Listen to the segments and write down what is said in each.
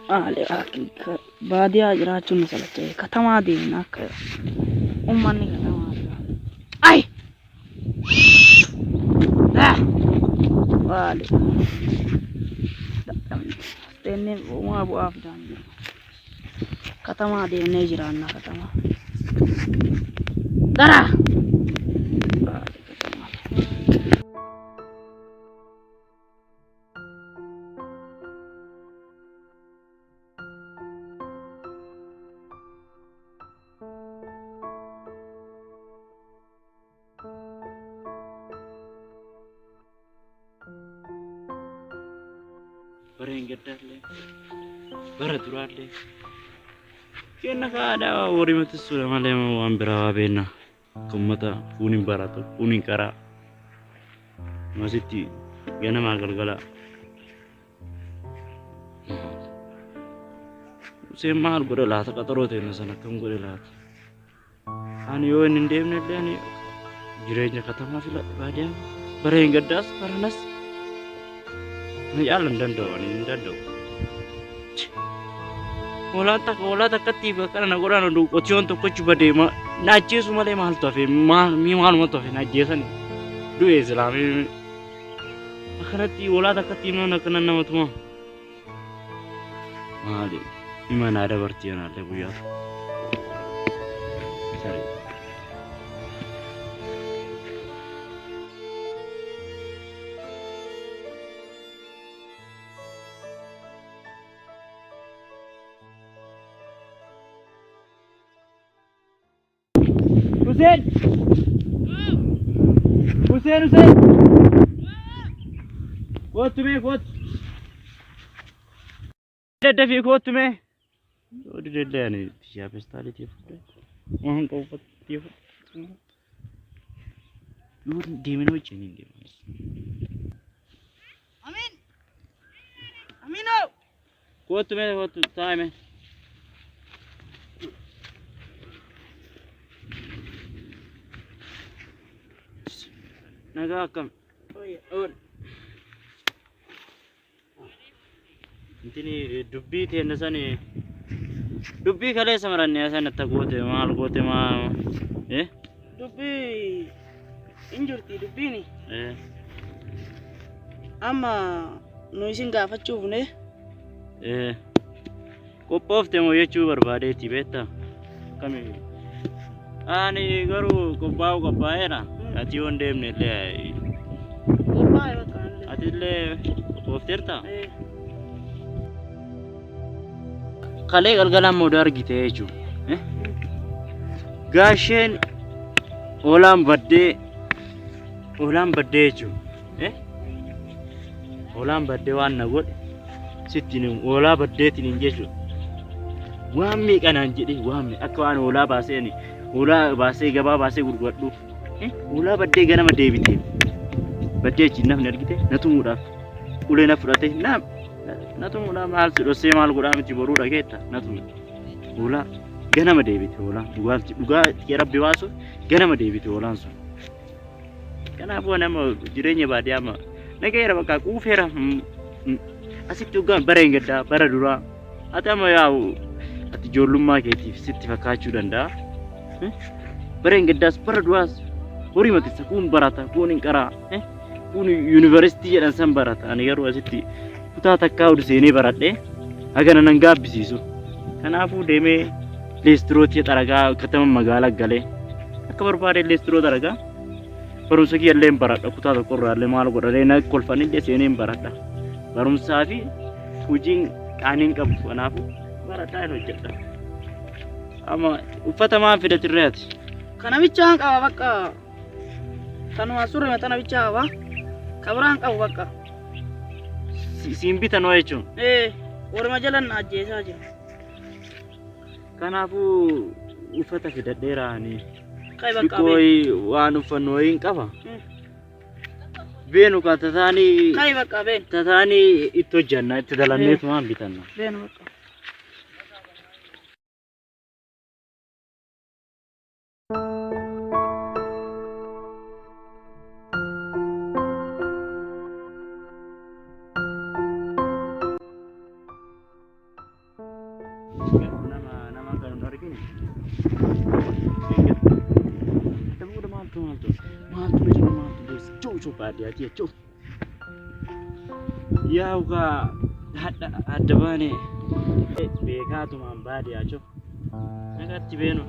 Ale baadiyaa jiraachuun na salachee katamaa deemna akka uummanni katamaa jira. Ay! Ale tenne uumaa bu'aa fidaan katamaa deemnee jiraanna katamaa. Dara! Bareen gaddaarlee bara duraallee kenna kaadhaa horii matissuudha malee waan biraa waa beekna kummata fuuniin baratu fuuniin karaa masitti ganamaa galgala Useen maal godhe laata qaxaroo ta'e sana akkam godhe laata ani yoo hin deemne illee ani jireenya katamaa filadhe baadiyyaa bareen gaddaas baranas yaalan danda'u ani hin danda'u. Wala takkatti kana na godhan qotiyoon tokkochi badeema na ajjeesu malee maaltu hafe maalumatu hafe na ajjeesani du'e islaamii akkanatti wala takkatti immoo akkana namatuma maali ima na dabartii anaallee guyyaa Hussein kottu mee kottu daddafii kottu mee odi deddeani yaa pestaalitii fudhe waan qofatti fudhe yoo deemee wajjin hin deeman Amino kottu mee kottu taa'ime naga akkam intini dubbii teenne sani dubbii kaleessa maranne san atta goote maal goote maa dubbii injurti dubbiini amma nu isin gaafachuufne qophoofte moo jechuu barbaadeetti beektaa akkami ani garuu qophaa'eera ati yoon deemne illee ati illee qophoofteerta kalee galgalaan moodaa argite jechuudha gaasheen oolaan baddee jechuudha oolaan baddee waan na godhe sittiin oolaa baddeetiin hin jechuudha waan meeqanaan jedhee waan akka waan oolaa baaseen oolaa baasee gabaa baasee gurguradhu oolaa baddee ganama deebitee baddee achi nafni argite natumuudhaaf ulee na fudhate natumuudhaaf maal si dhossee maal godhaa miti boruu dhageetta natumu oolaa ganama deebite oolaan dhugaa rabbi baasuuf ganama deebite oolaan sun kanaafuu nama jireenya baadiyyaa amma nageera bakka quufeera asitti dhugaan bara hin gaddaa bara duraa ati amma yaa'u ati ijoollummaa keetiif sitti fakkaachuu danda'a bara hin gaddaas bara duraas horii matissa kun barata kun hin qaraa kun yuunivarsiitii jedhan san barata ani garuu asitti kutaa takkaa ol seenee baradhee hagana nan gaabbisiisu kanaafuu deemee leestirootii xaragaa katama magaalaa galee akka barbaade leestiroo xaragaa barumsa kiyyallee hin baradha kutaa tokkorraallee maal godhalee na kolfanillee seenee hin baradha barumsaa fi hojiin qaaniin qabu kanaafuu baradhaa hin hojjedha amma uffata maan fidatirree ati kana bichaan qaba bakka tanuma surre tana bichaa qaba kabraan qabu bakka siin bitanoo jechuun warma jalan ajjeesaa jira kanaafuu uffata fidadheeraani kai bakka waan uffannu wayiin qaba beenu ka tataanii kai bakka been tataanii itti hojjanna itti dalanneetu maan bitanna beenu bakka maaltu jiru maaltu cuucu baadiyyaati jechuun. Yaa ugaa adda baane beekaatumaan baadiyyaa jechuun. Nagatti beenu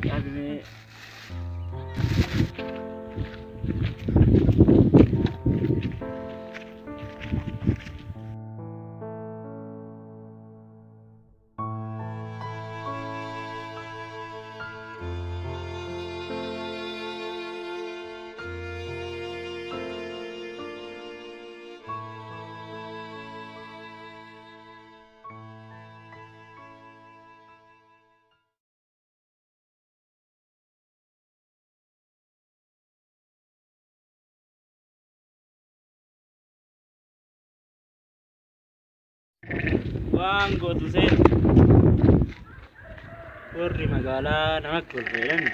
dhaabimee. Waan gootu seen warri magaalaa nama kolfeedhan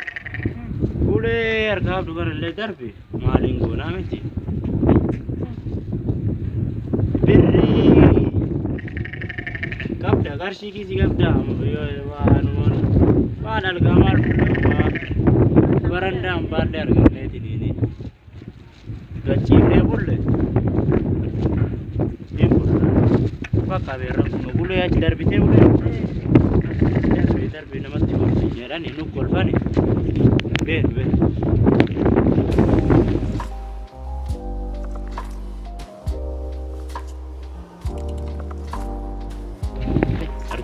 ulee harkaa dubarallee darbe maaliin goonaa miti birrii qabda qarshii kiisii qabda waan algaa maal barandaan baallee arganneeti niini gachiifnee bulle bakka beerran kun bulee achi darbitee bulee darbee namatti kolfi jedhani nu kolfani beedu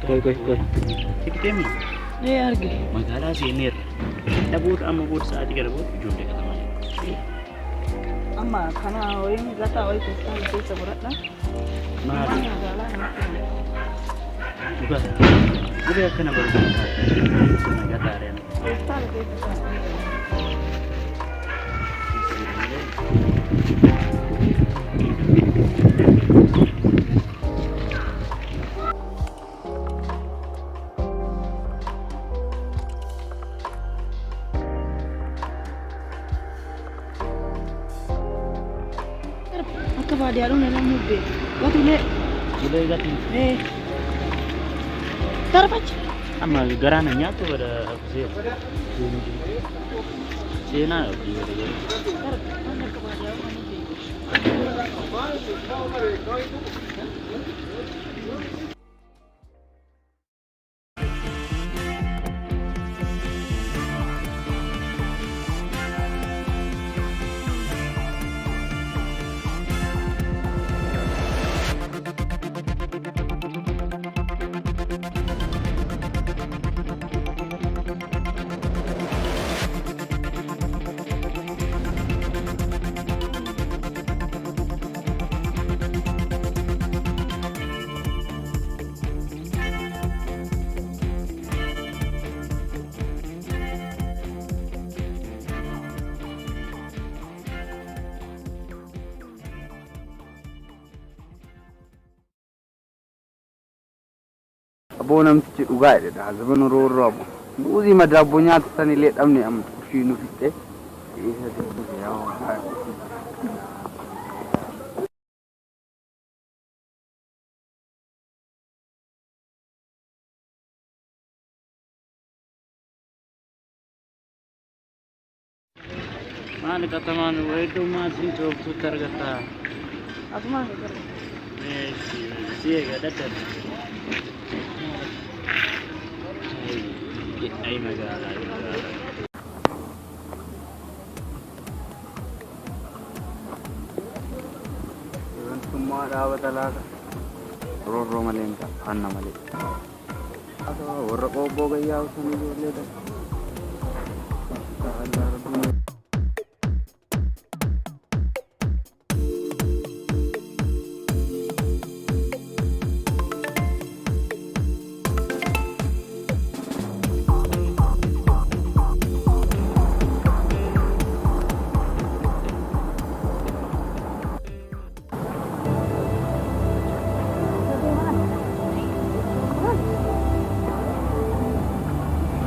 koy tikitemi arge magaalaa seeneerra dhabuudha amma booda sa'aatii gara booda ijoollee katamaa amma kana wayin gataa wayi keessa muradha maali Gubee akkana barbaada nagataadhaan. Akka baadiyyaadhuun nama muddee gatulee. Ulee gatii. Darbacha. Amma garaan nyaatu pada seenaa Abonam ci dhugaa jedha zaman roorroo abu buuzii madaaboo nyaatan illee dhabne amma kushii nu fitte isa tokko yaa maal katamaan weedduu maatiin tooftuu targataa Asuma siega daddan ay magaalaa Semua dapat alaga roorroo malee hin ta'a anna malee warra qobboo gayyaa usanii ijoollee dha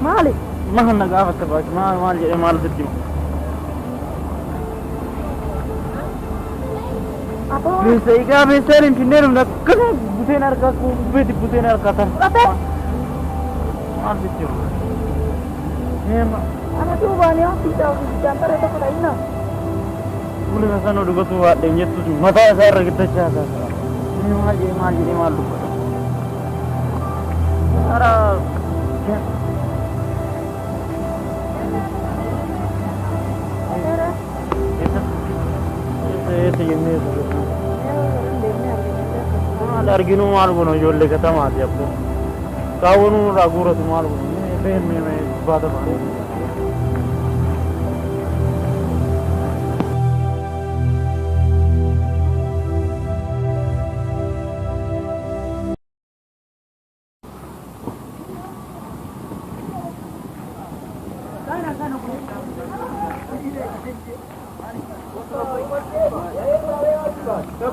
Malik. mahal nagaafata baak maal jedhe maal fiddima Apa? bisa ikaa beesaan hin finneen humna akkana buteen harkaa kubbee buteen harkaa tan Apa? maal fiddima Ana tuh banyak tidak diantar itu kota ini. Boleh sana udah betul ada yang nyetu mata saya kita cara. Ini malu. Cara itu ini. Ada arginu malu kono jolle kata mati aku. Kau nu ragu ragu malu kono. Ini badan malu.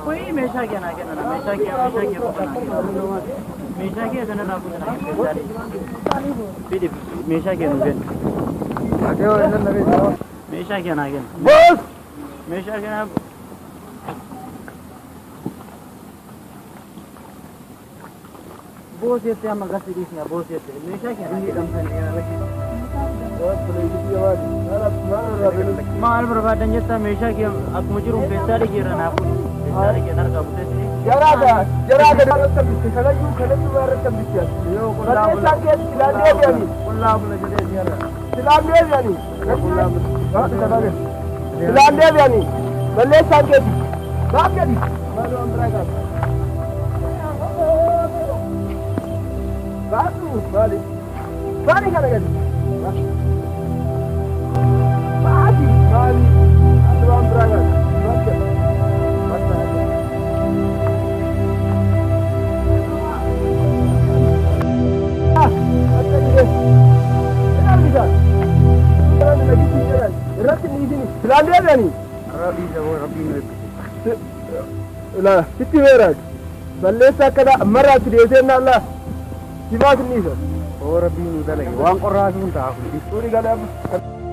कोई मेशा क्या ना मेशा क्या जना ना कुछ ना फिर मेशा क्या नुगे आगे और इधर लगे जाओ मेशा क्या ना बस मेशा क्या ना बोस ये ते हम गस दिस ना बोस ये ते मेशा क्या ना ये कम से नहीं लगे बहुत बड़ी की आवाज मार बर्बाद जैसा मेशा क्या अब मुझे रूम पैसा ले गिरा ना आपको पैसा ले गिरा का बोलते थे जरा रत्तम बिस्ती खला रत्तम बिस्ती यो कोला बोला सिलांदे यानी सिलांदे यानी बल्ले सांगे बाप के दी मारो अंदर का बातू बाली का लगा बाली अंदर अंदर का لا ستي ويرك بلسا كذا مرة تريسنا الله سمعت النيسة هو ربي نودلك وان قرأت من تعاقل.